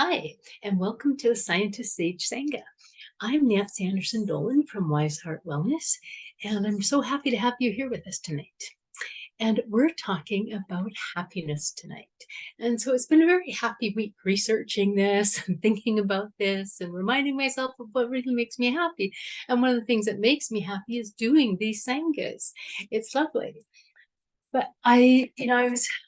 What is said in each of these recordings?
Hi, and welcome to the Scientist Sage Sangha. I'm Nancy Anderson Dolan from Wise Heart Wellness, and I'm so happy to have you here with us tonight. And we're talking about happiness tonight. And so it's been a very happy week researching this and thinking about this and reminding myself of what really makes me happy. And one of the things that makes me happy is doing these sanghas. It's lovely. But I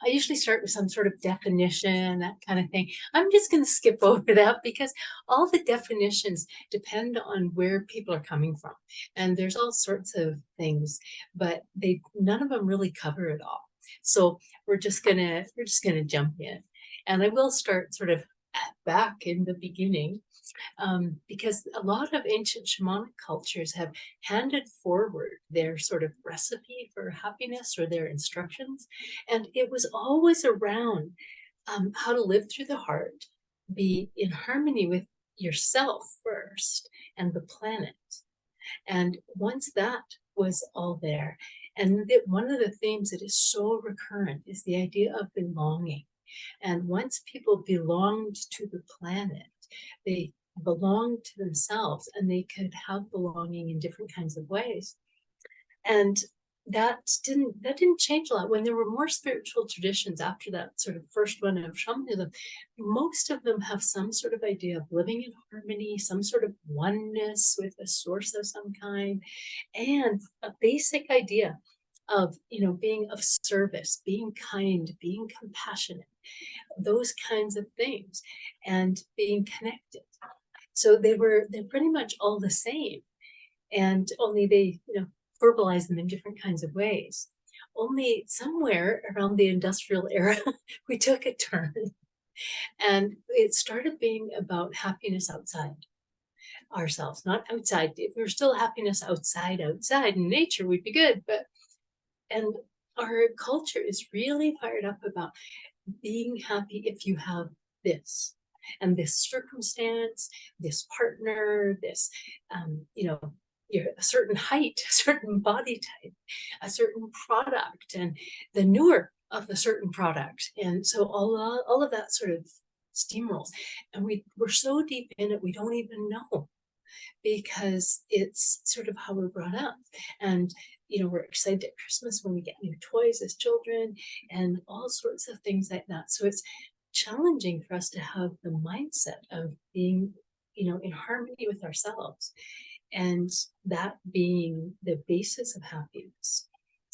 usually start with some sort of definition, that kind of thing. I'm just going to skip over that because all the definitions depend on where people are coming from. And there's all sorts of things, but none of them really cover it all. So we're just gonna jump in. And I will start sort of back in the beginning because a lot of ancient shamanic cultures have handed forward their sort of recipe for happiness or their instructions. And it was always around how to live through the heart, be in harmony with yourself first and the planet. And once that was all there, and one of the themes that is so recurrent is the idea of belonging. And once people belonged to the planet, they belonged to themselves and they could have belonging in different kinds of ways. And that didn't change a lot. When there were more spiritual traditions after that sort of first one of shamanism, most of them have some sort of idea of living in harmony, some sort of oneness with a source of some kind, and a basic idea of being of service, being kind, being compassionate, those kinds of things, and being connected. So they're pretty much all the same, and only they verbalize them in different kinds of ways. Only somewhere around the industrial era, we took a turn, and it started being about happiness outside ourselves, not outside. If we were still happiness outside in nature, we'd be good. And our culture is really fired up about being happy if you have this and this circumstance, this partner, this, you're a certain height, a certain body type, a certain product, and the newer of the certain product. And so all of that sort of steamrolls. And we're so deep in it, we don't even know, because it's sort of how we're brought up. And we're excited at Christmas when we get new toys as children and all sorts of things like that. So it's challenging for us to have the mindset of being, in harmony with ourselves, and that being the basis of happiness.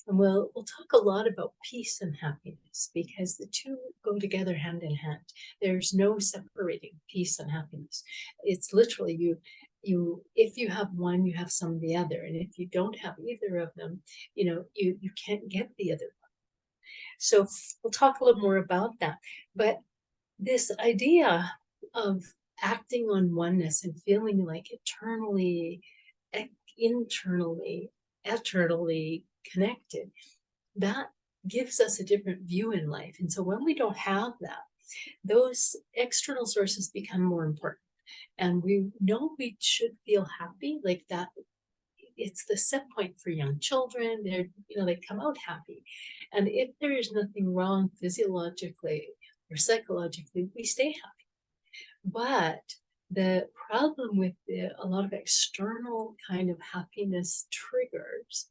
And we'll talk a lot about peace and happiness because the two go together hand in hand. There's no separating peace and happiness. It's literally if you have one, you have some of the other. And if you don't have either of them, you can't get the other one. So we'll talk a little more about that. But this idea of acting on oneness and feeling like internally, eternally connected, that gives us a different view in life. And so when we don't have that, those external sources become more important. And we know we should feel happy, like that. It's the set point for young children. They come out happy. And if there is nothing wrong physiologically or psychologically, we stay happy. But the problem with a lot of external kind of happiness triggers,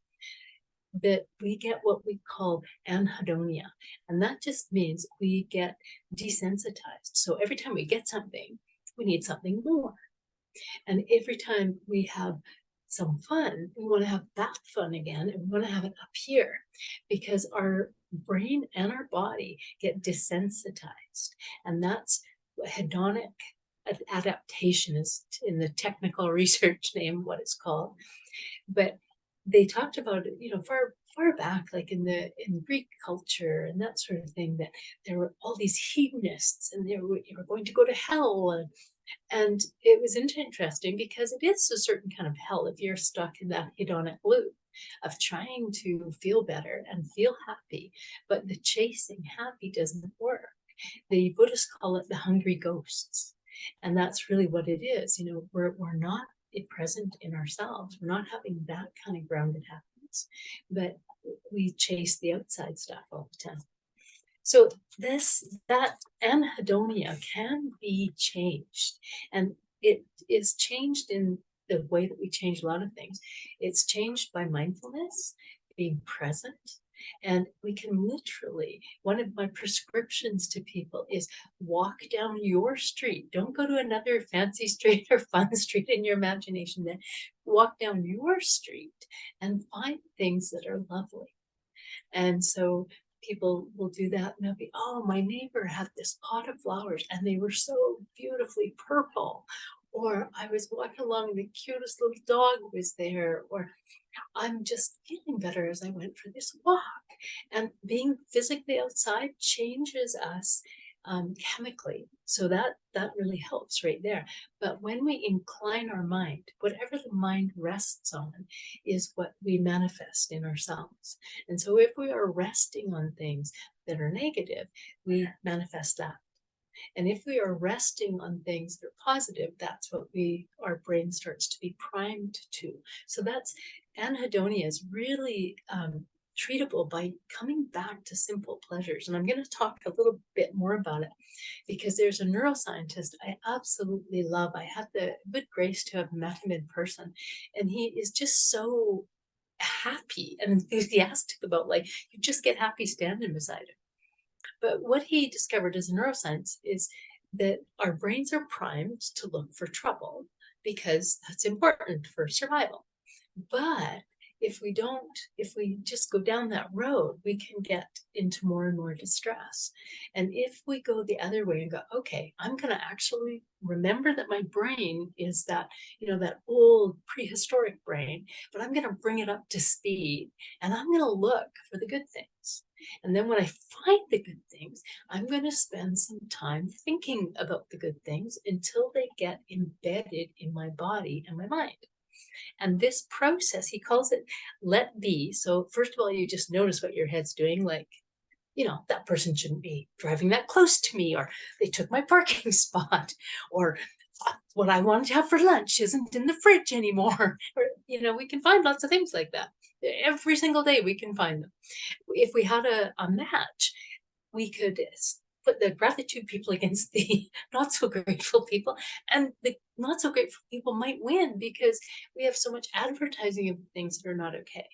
that we get what we call anhedonia. And that just means we get desensitized. So every time we get something, we need something more. And every time we have some fun, we want to have that fun again, and we want to have it up here, because our brain and our body get desensitized. And that's hedonic adaptation is, in the technical research name, what it's called. But they talked about it, far back, like in Greek culture and that sort of thing, that there were all these hedonists, and you were going to go to hell. And it was interesting because it is a certain kind of hell if you're stuck in that hedonic loop of trying to feel better and feel happy, but the chasing happy doesn't work. The Buddhists call it the hungry ghosts. And that's really what it is. We're not present in ourselves. We're not having that kind of grounded happiness, but we chase the outside stuff all the time. So that anhedonia can be changed, and it is changed in the way that we change a lot of things. It's changed by mindfulness, being present, and we can literally, one of my prescriptions to people is walk down your street. Don't go to another fancy street or fun street in your imagination. Then walk down your street and find things that are lovely. And so people will do that and they'll be, oh, my neighbor had this pot of flowers and they were so beautifully purple. Or I was walking along, the cutest little dog was there. Or I'm just feeling better as I went for this walk. And being physically outside changes us chemically. So that really helps right there. But when we incline our mind, whatever the mind rests on is what we manifest in ourselves. And so if we are resting on things that are negative, we manifest that. And if we are resting on things that are positive, that's what our brain starts to be primed to. So that's anhedonia is really treatable by coming back to simple pleasures. And I'm going to talk a little bit more about it because there's a neuroscientist I absolutely love. I had the good grace to have met him in person, and he is just so happy and enthusiastic about life. You just get happy standing beside him. But what he discovered as a neuroscience is that our brains are primed to look for trouble because that's important for survival. But if we just go down that road, we can get into more and more distress. And if we go the other way and go, okay, I'm going to actually remember that my brain is that, that old prehistoric brain, but I'm going to bring it up to speed and I'm going to look for the good things. And then when I find the good things, I'm going to spend some time thinking about the good things until they get embedded in my body and my mind. And this process, he calls it let be. So, first of all, you just notice what your head's doing, like, that person shouldn't be driving that close to me, or they took my parking spot, or what I wanted to have for lunch isn't in the fridge anymore. Or, we can find lots of things like that. Every single day we can find them. If we had a match, we could put the gratitude people against the not so grateful people, and the not so grateful people might win because we have so much advertising of things that are not okay.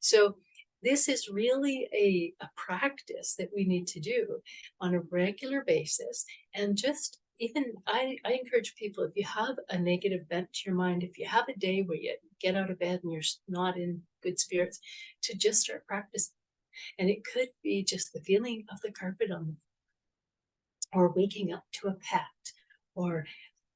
So this is really a practice that we need to do on a regular basis. And just even I encourage people, if you have a negative bent to your mind, if you have a day where you get out of bed and you're not in good spirits, to just start practicing. And it could be just the feeling of the carpet on the, or waking up to a pet, or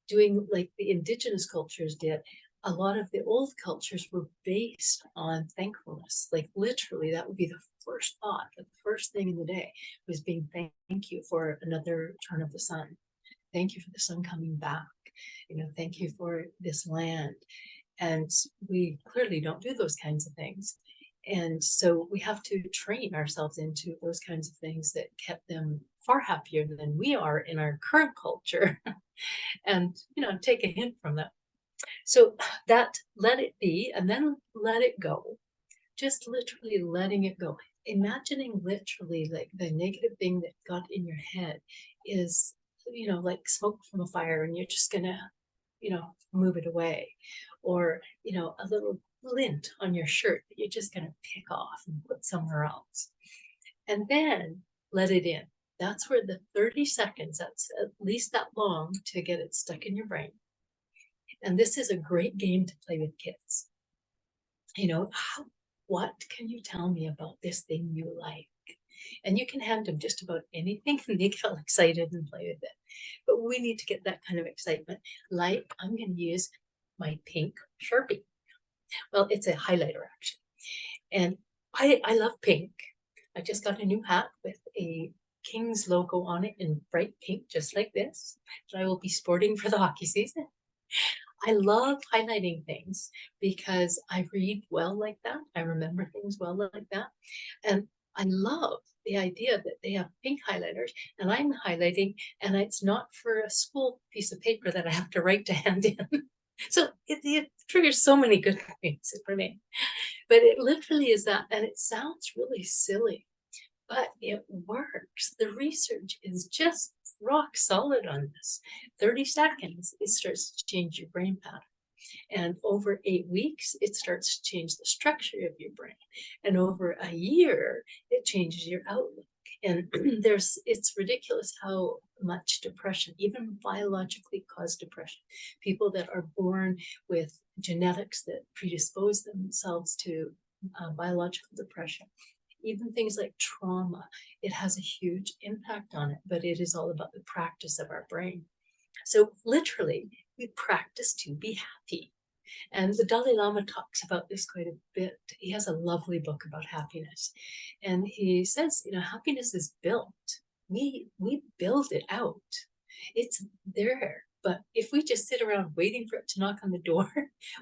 doing like the indigenous cultures did. A lot of the old cultures were based on thankfulness. Like literally, that would be the first thought, the first thing in the day was being thank you for another turn of the sun. Thank you for the sun coming back. Thank you for this land. And we clearly don't do those kinds of things. And so we have to train ourselves into those kinds of things that kept them far happier than we are in our current culture. And, take a hint from that. So that let it be and then let it go. Just literally letting it go. Imagining literally like the negative thing that got in your head is, like smoke from a fire and you're just going to, move it away. Or, a little lint on your shirt that you're just going to pick off and put somewhere else. And then let it in. That's where the 30 seconds, that's at least that long to get it stuck in your brain. And this is a great game to play with kids. What can you tell me about this thing you like? And you can hand them just about anything and they get all excited and play with it. But we need to get that kind of excitement. Like, I'm going to use my pink Sharpie. Well, it's a highlighter actually. And I love pink. I just got a new hat with a King's logo on it in bright pink, just like this, that I will be sporting for the hockey season. I love highlighting things because I read well like that. I remember things well like that. And I love the idea that they have pink highlighters and I'm highlighting, and it's not for a school piece of paper that I have to write to hand in. So it triggers so many good things for me. But it literally is that, and it sounds really silly, but it works. The research is just rock solid on this. 30 seconds, it starts to change your brain pattern. And over 8 weeks, it starts to change the structure of your brain. And over a year, it changes your outlook. And it's ridiculous how much depression, even biologically caused depression, people that are born with genetics that predispose themselves to biological depression, even things like trauma, it has a huge impact on it, but it is all about the practice of our brain. So literally, we practice to be happy. And the Dalai Lama talks about this quite a bit. He has a lovely book about happiness. And he says, happiness is built. We build it out. It's there. But if we just sit around waiting for it to knock on the door,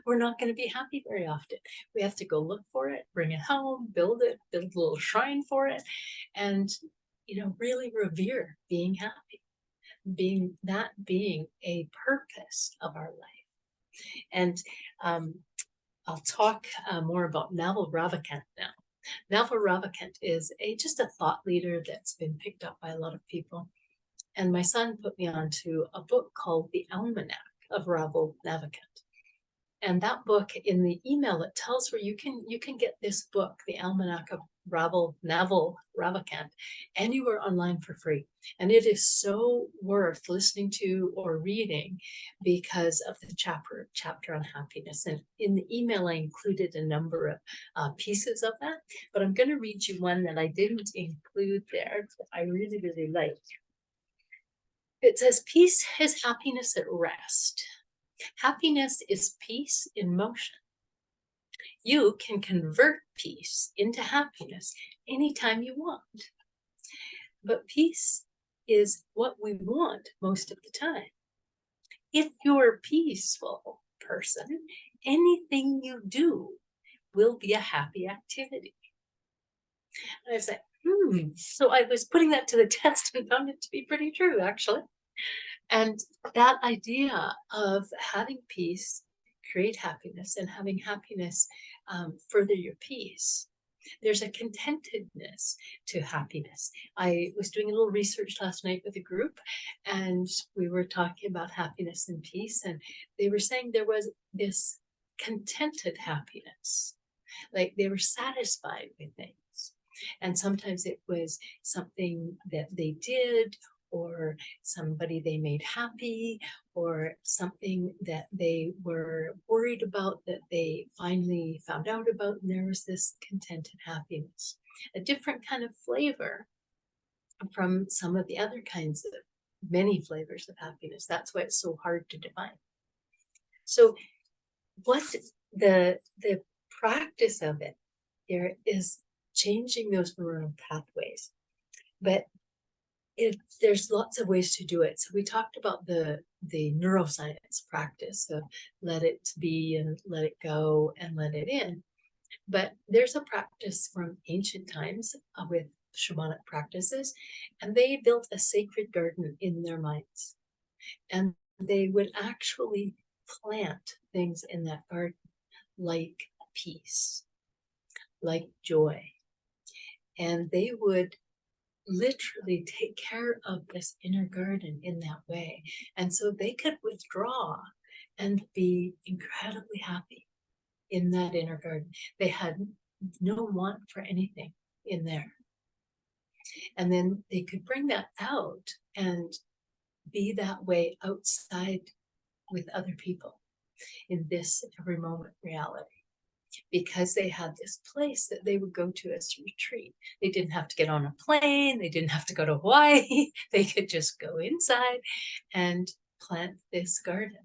we're not going to be happy very often. We have to go look for it, bring it home, build a little shrine for it, and really revere being happy, being a purpose of our life. And I'll talk more about Naval Ravikant now. Naval Ravikant is just a thought leader that's been picked up by a lot of people. And my son put me onto a book called The Almanac of Naval Ravikant. And that book, in the email, it tells where you can get this book, The Almanac of Naval Ravikant, anywhere online for free. And it is so worth listening to or reading because of the chapter on happiness. And in the email, I included a number of pieces of that, but I'm going to read you one that I didn't include there that I really, really like. It says, peace is happiness at rest. Happiness is peace in motion. You can convert peace into happiness anytime you want. But peace is what we want most of the time. If you're a peaceful person, anything you do will be a happy activity. And I was like, So I was putting that to the test and found it to be pretty true, actually. And that idea of having peace create happiness, and having happiness further your peace. There's a contentedness to happiness. I was doing a little research last night with a group, and we were talking about happiness and peace, and they were saying there was this contented happiness, like they were satisfied with things. And sometimes it was something that they did, or somebody they made happy, or something that they were worried about that they finally found out about, and there was this contented happiness, a different kind of flavor from some of the other kinds of many flavors of happiness. That's why it's so hard to define. So what the practice of it there is changing those neural pathways, but there's lots of ways to do it. So we talked about the neuroscience practice of let it be and let it go and let it in. But there's a practice from ancient times with shamanic practices, and they built a sacred garden in their minds. And they would actually plant things in that garden like peace, like joy. And they would literally take care of this inner garden in that way. And so they could withdraw and be incredibly happy in that inner garden. They had no want for anything in there. And then they could bring that out and be that way outside with other people in this every moment reality, because they had this place that they would go to as a retreat. They didn't have to get on a plane. They didn't have to go to Hawaii. They could just go inside and plant this garden.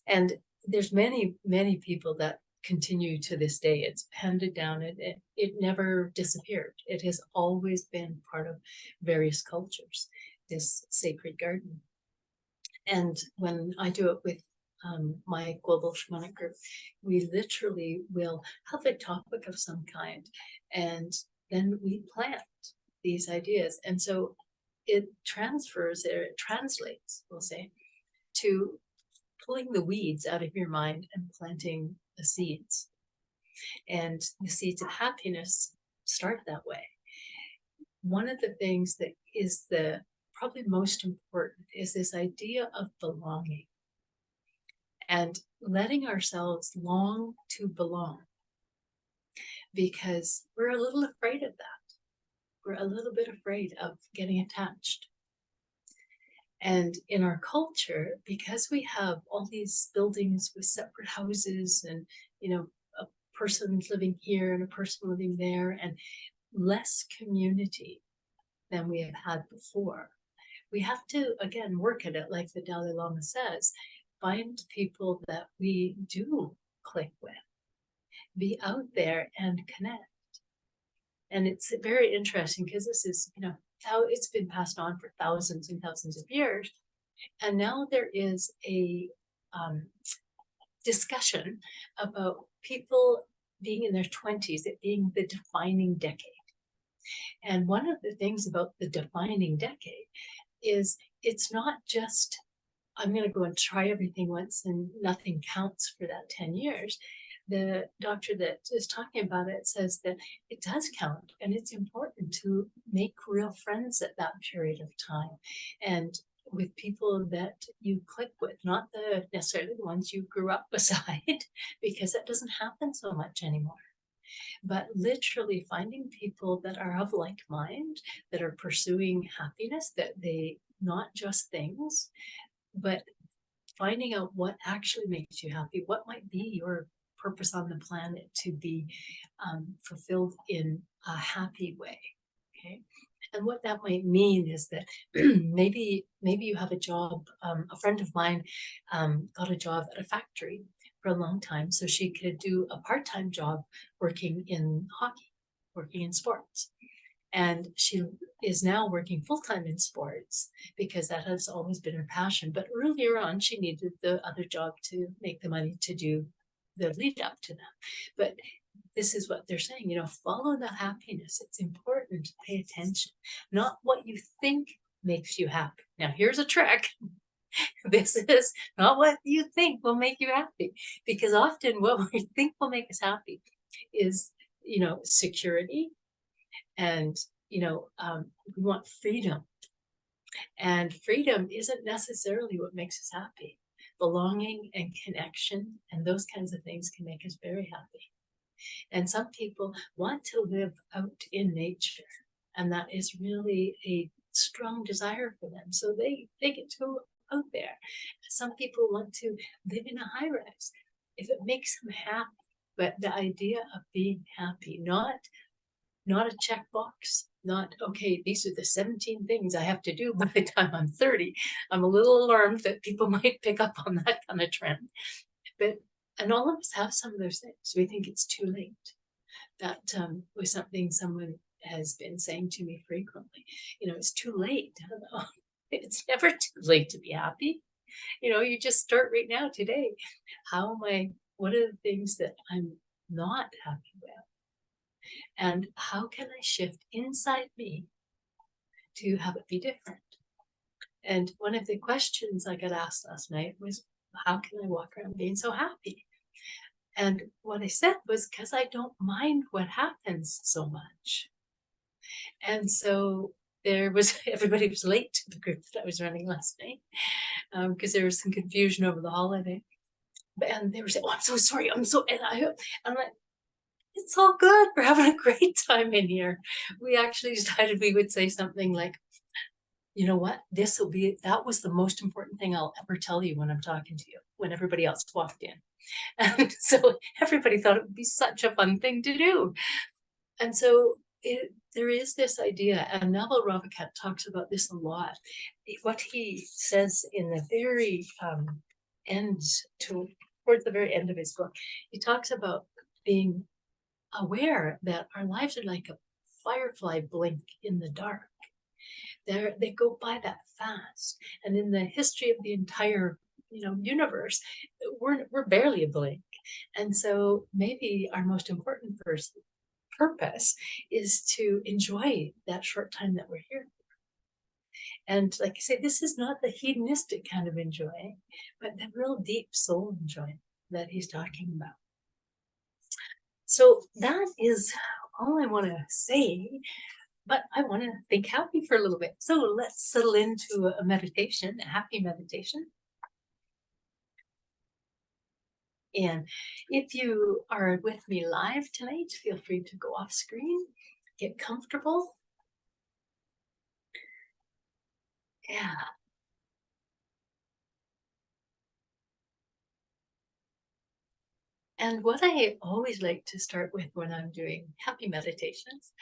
And there's many, many people that continue to this day. It's handed down. It never disappeared. It has always been part of various cultures, this sacred garden. And when I do it with my global shamanic group, we literally will have a topic of some kind, and then we plant these ideas. And so it transfers, or it translates, we'll say, to pulling the weeds out of your mind and planting the seeds. And the seeds of happiness start that way. one of the things that is the probably most important is this idea of belonging and letting ourselves long to belong, because we're a little afraid of that. We're a little bit afraid of getting attached. And in our culture, because we have all these buildings with separate houses and, a person living here and a person living there, and less community than we have had before, we have to, again, work at it, like the Dalai Lama says, find people that we do click with, be out there and connect. And it's very interesting because this is, how it's been passed on for thousands and thousands of years. And now there is a discussion about people being in their 20s, it being the defining decade. And one of the things about the defining decade is it's not just, I'm going to go and try everything once and nothing counts for that 10 years. The doctor that is talking about it says that it does count, and it's important to make real friends at that period of time, and with people that you click with, not necessarily the ones you grew up beside, because that doesn't happen so much anymore. But literally finding people that are of like mind, that are pursuing happiness, that they, not just things, but finding out what actually makes you happy, what might be your purpose on the planet to be fulfilled in a happy way. Okay. And what that might mean is that maybe you have a job. A friend of mine got a job at a factory for a long time, so she could do a part-time job working in hockey, working in sports. And she is now working full-time in sports because that has always been her passion. But earlier on, she needed the other job to make the money to do the lead up to that. But this is what they're saying, follow the happiness. It's important to pay attention, not what you think makes you happy. Now, here's a trick. This is not what you think will make you happy, because often what we think will make us happy is, security, and, we want freedom. And freedom isn't necessarily what makes us happy. Belonging and connection and those kinds of things can make us very happy. And some people want to live out in nature, and that is really a strong desire for them. So they get to go out there. Some people want to live in a high rise if it makes them happy. But the idea of being happy, not a checkbox, not, okay, these are the 17 things I have to do by the time I'm 30. I'm a little alarmed that people might pick up on that kind of trend. But, and all of us have some of those things. We think it's too late. That was something someone has been saying to me frequently. It's too late. I don't know. It's never too late to be happy. You just start right now, today. What are the things that I'm not happy with? And how can I shift inside me to have it be different? And one of the questions I got asked last night was, how can I walk around being so happy? And what I said was, because I don't mind what happens so much. And so everybody was late to the group that I was running last night, because there was some confusion over the holiday. And they were saying, oh, I'm so sorry. I'm like, it's all good. We're having a great time in here. We actually decided we would say something like, you know what, that was the most important thing I'll ever tell you when I'm talking to you, when everybody else walked in. And so everybody thought it would be such a fun thing to do. And so there is this idea, and Naval Ravikant talks about this a lot. What he says in the very towards the very end of his book, he talks about being aware that our lives are like a firefly blink in the dark. They go by that fast, and in the history of the entire universe, we're barely a blink. And so maybe our most important purpose is to enjoy that short time that we're here. And like I say, this is not the hedonistic kind of enjoying, but the real deep soul enjoying that he's talking about. So that is all I want to say. but I want to think happy for a little bit. So let's settle into a meditation, a happy meditation. And if you are with me live tonight, feel free to go off screen, get comfortable. Yeah. And what I always like to start with when I'm doing happy meditations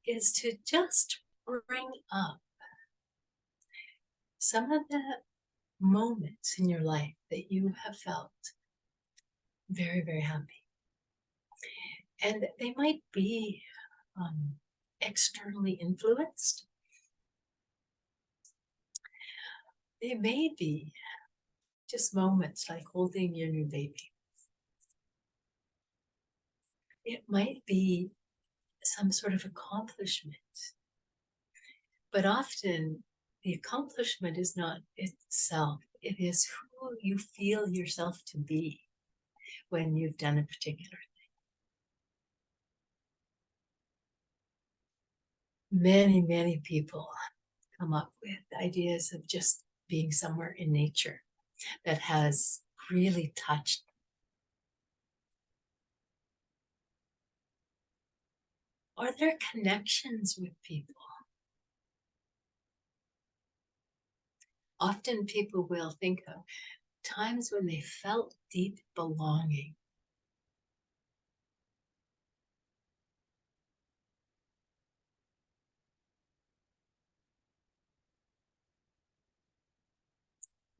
is to just bring up some of the moments in your life that you have felt very, very happy. And they might be externally influenced. They may be just moments like holding your new baby. It might be some sort of accomplishment, but often the accomplishment is not itself. It is who you feel yourself to be when you've done a particular thing. Many, many people come up with ideas of just being somewhere in nature that has really touched them. Or their connections with people. Often people will think of times when they felt deep belonging.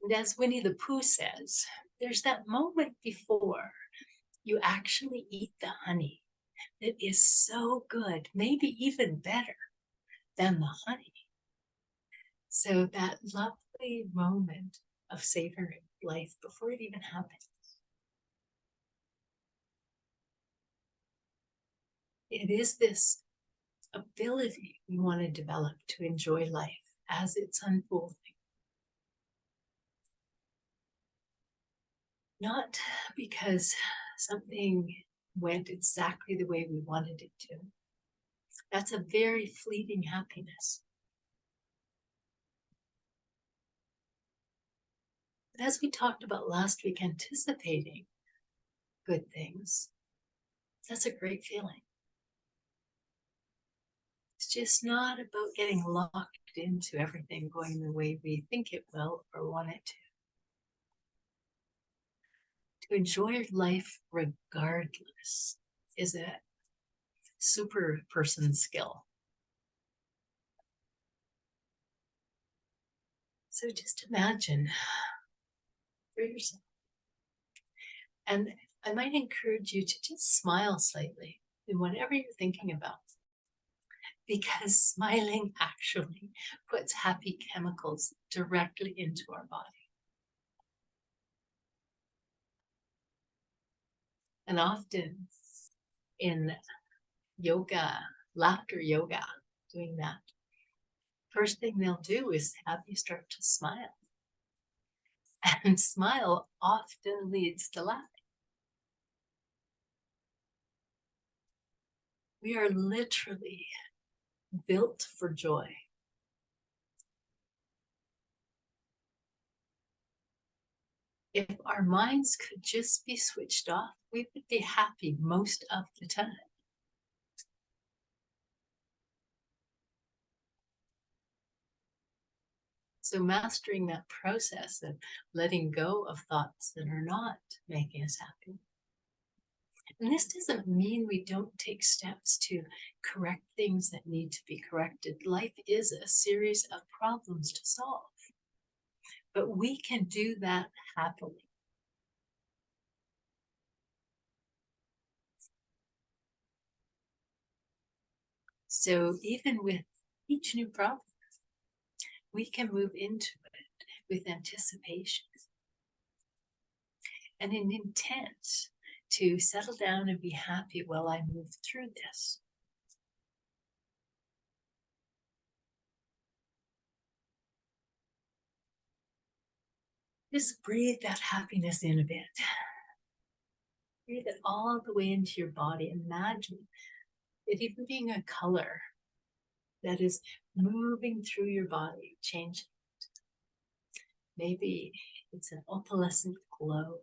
And as Winnie the Pooh says, there's that moment before you actually eat the honey that is so good, maybe even better than the honey. So that lovely moment of savoring life before it even happens. It is this ability we want to develop to enjoy life as it's unfolding. Not because something went exactly the way we wanted it to. That's a very fleeting happiness. But as we talked about last week, anticipating good things, that's a great feeling. It's just not about getting locked into everything going the way we think it will or want it to. To enjoy life regardless is a super person skill. So just imagine for yourself. And I might encourage you to just smile slightly in whatever you're thinking about, because smiling actually puts happy chemicals directly into our body. And often in yoga, laughter yoga, doing that, first thing they'll do is have you start to smile. And smile often leads to laughing. We are literally built for joy. If our minds could just be switched off, we would be happy most of the time. So mastering that process of letting go of thoughts that are not making us happy. And this doesn't mean we don't take steps to correct things that need to be corrected. Life is a series of problems to solve, but we can do that happily. So even with each new problem, we can move into it with anticipation and an intent to settle down and be happy while I move through this. Just breathe that happiness in a bit. Breathe it all the way into your body. Imagine it even being a color that is moving through your body, changing. Maybe it's an opalescent glow.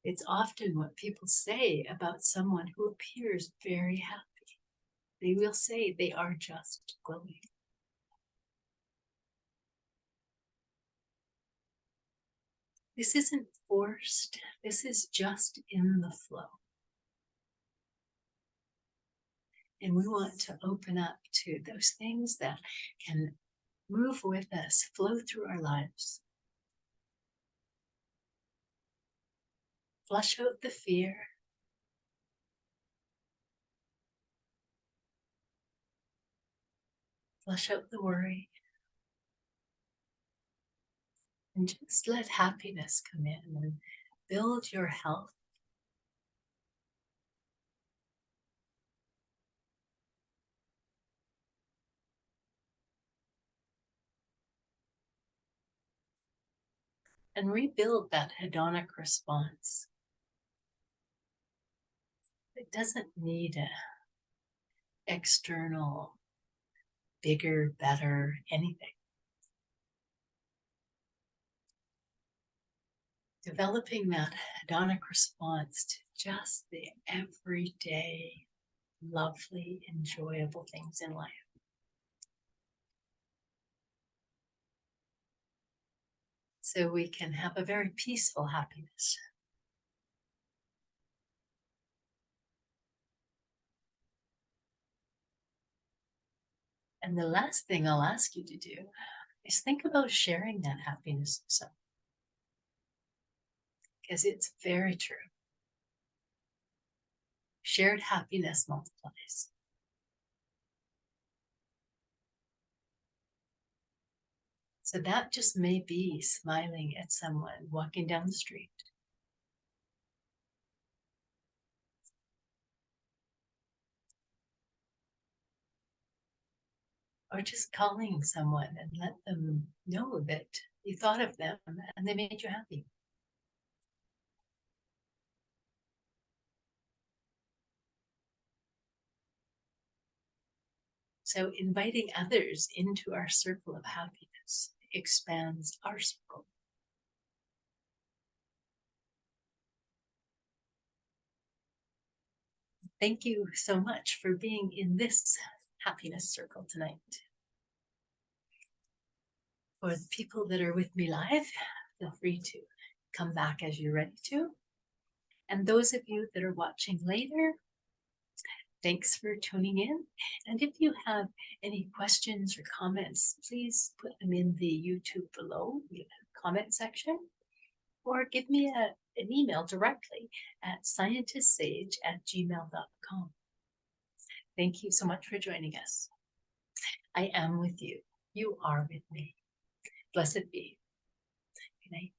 It's often what people say about someone who appears very happy. They will say they are just glowing. This isn't forced. This is just in the flow. And we want to open up to those things that can move with us, flow through our lives. Flush out the fear. Flush out the worry. And just let happiness come in and build your health. And rebuild that hedonic response. It doesn't need an external, bigger, better, anything. Developing that hedonic response to just the everyday, lovely, enjoyable things in life. So we can have a very peaceful happiness. And the last thing I'll ask you to do is think about sharing that happiness with someone. Because it's very true. Shared happiness multiplies. So that just may be smiling at someone walking down the street. Or just calling someone and let them know that you thought of them and they made you happy. So inviting others into our circle of happiness expands our circle. Thank you so much for being in this happiness circle tonight. For the people that are with me live, feel free to come back as you're ready to. And those of you that are watching later, thanks for tuning in. And if you have any questions or comments, please put them in the YouTube below, the comment section, or give me an email directly at scientistsage@gmail.com. Thank you so much for joining us. I am with you. You are with me. Blessed be. Good night.